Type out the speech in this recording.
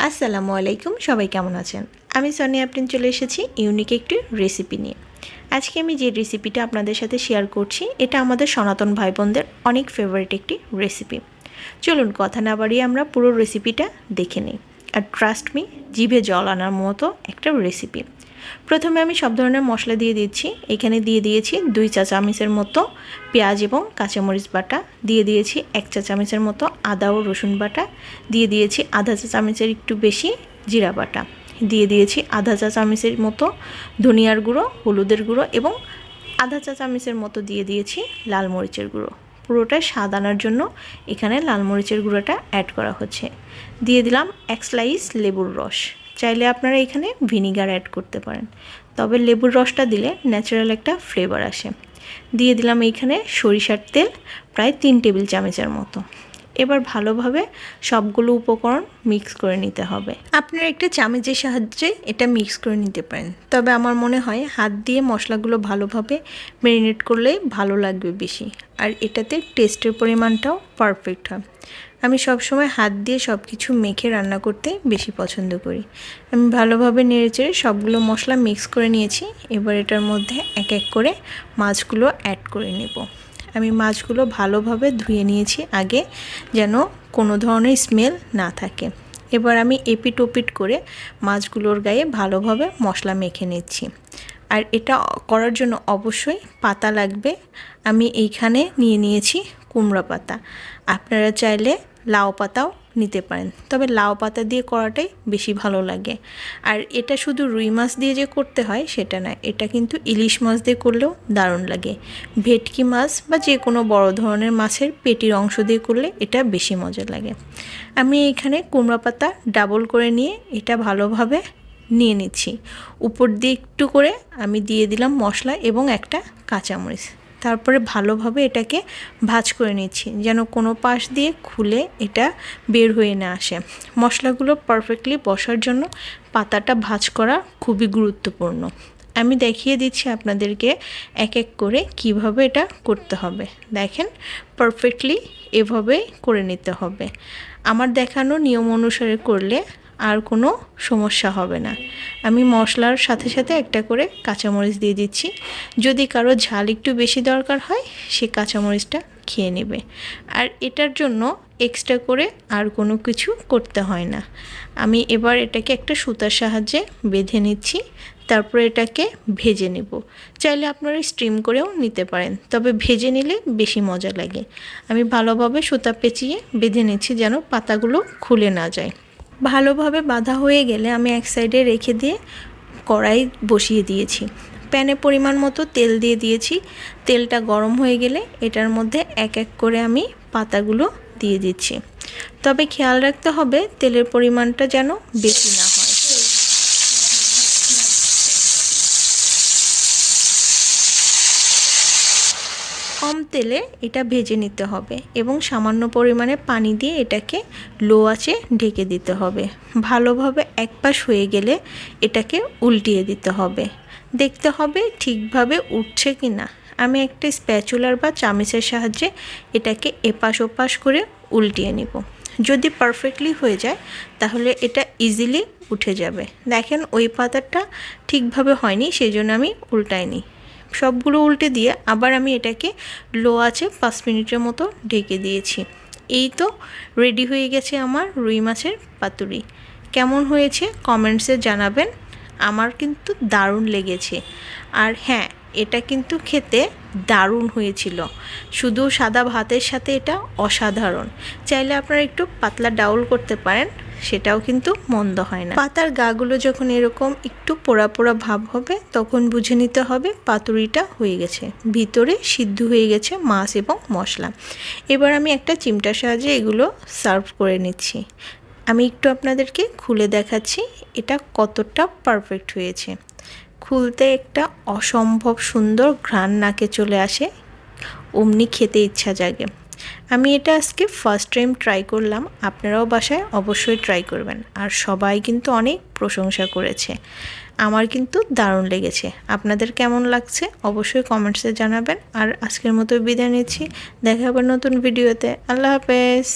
আসসালামু আলাইকুম, সবাই কেমন আছেন? আমি সোনিয়া আপনি চলে এসেছি ইউনিক একটি রেসিপি নিয়ে। আজকে আমি যে রেসিপিটা আপনাদের সাথে শেয়ার করছি, এটা আমাদের সনাতন ভাই বোনদের অনেক ফেভারিট একটি রেসিপি। চলুন কথা না বাড়িয়ে আমরা পুরো রেসিপিটা দেখে নিই। আর ট্রাস্ট মি, জিভে জল আনার মতো একটা রেসিপি। প্রথমে আমি সব ধরনের মশলা দিয়ে দিচ্ছি। এখানে দিয়ে দিয়েছি 2 চা চামচের মতো পেঁয়াজ এবং কাঁচামরিচ বাটা, দিয়ে দিয়েছি 1 চা চামচের মতো আদা ও রসুন বাটা, দিয়ে দিয়েছি আধা চা চামচের একটু বেশি জিরা বাটা, দিয়ে দিয়েছি আধা চা চামচের মতো ধনিয়ার গুঁড়ো, হলুদের গুঁড়ো এবং আধা চা চামচের মতো দিয়ে দিয়েছি লাল মরিচের গুঁড়ো। পুরোটা স্বাদ আনার জন্য এখানে লাল মরিচের গুঁড়োটা অ্যাড করা হচ্ছে। দিয়ে দিলাম 1 স্লাইস লেবুর রস। চাইলে আপনারা এখানে ভিনিগার অ্যাড করতে পারেন, তবে লেবুর রসটা দিলে ন্যাচারাল একটা ফ্লেভার আসে। দিয়ে দিলাম এইখানে সরিষার তেল প্রায় 3 টেবিল চামচের মতো। এবার ভালোভাবে সবগুলো উপকরণ মিক্স করে নিতে হবে। আপনারা একটা চামচের সাহায্যে এটা মিক্স করে নিতে পারেন, তবে আমার মনে হয় হাত দিয়ে মশলাগুলো ভালোভাবে ম্যারিনেট করলেই ভালো লাগবে বেশি, আর এটাতে টেস্টের পরিমাণটাও পারফেক্ট হয়। আমি সবসময় হাত দিয়ে সব কিছু মেখে রান্না করতে বেশি পছন্দ করি। আমি ভালোভাবে নেড়েচেড়ে সবগুলো মশলা মিক্স করে নিয়েছি। এবার এটার মধ্যে এক এক করে মাছগুলো অ্যাড করে নেব। আমি মাছগুলো ভালোভাবে ধুয়ে নিয়েছি আগে, যেন কোনো ধরনের স্মেল না থাকে। এবার আমি এপিট ওপিট করে মাছগুলোর গায়ে ভালোভাবে মশলা মেখে নিচ্ছি। আর এটা করার জন্য অবশ্যই পাতা লাগবে। আমি এইখানে নিয়ে নিয়েছি কুমড়া পাতা। আপনারা চাইলে লাউ পাতাও নিতে পারেন, তবে লাউ পাতা দিয়ে করাটাই বেশি ভালো লাগে। আর এটা শুধু রুই মাছ দিয়ে যে করতে হয় সেটা না, এটা কিন্তু ইলিশ মাছ দিয়ে করলেও দারুণ লাগে। ভেটকি মাছ বা যে কোনো বড় ধরনের মাছের পেটির অংশ দিয়ে করলে এটা বেশি মজা লাগে। আমি এইখানে কুমড়া পাতা ডাবল করে নিয়ে এটা ভালোভাবে নিয়ে নিচ্ছি। উপর দিয়ে একটু করে আমি দিয়ে দিলাম মশলা এবং একটা কাঁচামরিচ। তারপরে ভালোভাবে এটাকে ভাজ করে নিচ্ছি, যেন কোনো পাশ দিয়ে খুলে এটা বের হয়ে না আসে। মশলাগুলো পারফেক্টলি বসার জন্য পাতাটা ভাজ করা খুবই গুরুত্বপূর্ণ। আমি দেখিয়ে দিচ্ছি আপনাদেরকে এক এক করে কিভাবে এটা করতে হবে। দেখেন, পারফেক্টলি এভাবে করে নিতে হবে। আমার দেখানো নিয়ম অনুসারে করলে আর কোনো সমস্যা হবে না। আমি মশলার সাথে সাথে একটা করে কাঁচামরিচ দিয়ে দিচ্ছি। যদি কারো ঝাল একটু বেশি দরকার হয়, সে কাঁচামরিচটা খেয়ে নেবে। আর এটার জন্য এক্সট্রা করে আর কোনো কিছু করতে হয় না। আমি এবার এটাকে একটা সুতার সাহায্যে বেঁধে নিচ্ছি, তারপর এটাকে ভেজে নেব। চাইলে আপনারা স্টিম করেও নিতে পারেন, তবে ভেজে নিলে বেশি মজা লাগে। আমি ভালোভাবে সুতা পেঁচিয়ে বেঁধে নিচ্ছি যেন পাতাগুলো খুলে না যায়। ভালোভাবে বাঁধা হয়ে গেলে আমি এক সাইডে রেখে দিয়ে কড়াই বসিয়ে দিয়েছি। প্যানে পরিমাণ মতো তেল দিয়ে দিয়েছি। তেলটা গরম হয়ে গেলে এটার মধ্যে এক এক করে আমি পাতাগুলো দিয়ে দিচ্ছি। তবে খেয়াল রাখতে হবে তেলের পরিমাণটা যেন বেশি না হয়। কম তেলে এটা ভেজে নিতে হবে এবং সামান্য পরিমাণে পানি দিয়ে এটাকে লো আঁচে ঢেকে দিতে হবে। ভালোভাবে এক পাশ হয়ে গেলে এটাকে উল্টিয়ে দিতে হবে। দেখতে হবে ঠিকভাবে উঠছে কি না। আমি একটা স্প্যাচুলার বা চামচের সাহায্যে এটাকে এপাশ ওপাশ করে উল্টিয়ে নিব। যদি পারফেক্টলি হয়ে যায় তাহলে এটা ইজিলি উঠে যাবে। দেখেন, ওই পাতাটা ঠিকভাবে হয়নি, সেই জন্য আমি উল্টাইনি। সবগুলো উল্টে দিয়ে আবার আমি এটাকে লো আঁচে 5 মিনিটের মতো ঢেকে দিয়েছি। এই তো রেডি হয়ে গেছে আমার রুই মাছের পাতুরি। কেমন হয়েছে কমেন্টসে জানাবেন। আমার কিন্তু দারুণ লেগেছে। আর হ্যাঁ, এটা কিন্তু খেতে দারুণ হয়েছিল। শুধু সাদা ভাতের সাথে এটা অসাধারণ। চাইলে আপনারা একটু পাতলা ডাউল করতে পারেন, সেটাও কিন্তু মন্দ হয় না। পাতার গাগুলো যখন এরকম একটু পোড়া পোড়া ভাব হবে, তখন বুঝে নিতে হবে পাতুরিটা হয়ে গেছে, ভিতরে সিদ্ধ হয়ে গেছে মাছ এবং মশলা। এবার আমি একটা চিমটার সাহায্যে এগুলো সার্ভ করে নিচ্ছি। আমি একটু আপনাদেরকে খুলে দেখাচ্ছি এটা কতটা পারফেক্ট হয়েছে। খুলতে একটা অসম্ভব সুন্দর ঘ্রাণ নাকে চলে আসে, অমনি খেতে ইচ্ছা জাগে। আমি এটা আজকে ফার্স্ট টাইম ট্রাই করলাম। আপনারাও বাসায় অবশ্যই ট্রাই করবেন। আর সবাই কিন্তু অনেক প্রশংসা করেছে। আমার কিন্তু দারুণ লেগেছে। আপনাদের কেমন লাগছে অবশ্যই কমেন্টসে জানাবেন। আর আজকের মতো বিদায় নিচ্ছি। দেখা হবে নতুন ভিডিওতে। আল্লাহ হাফেজ।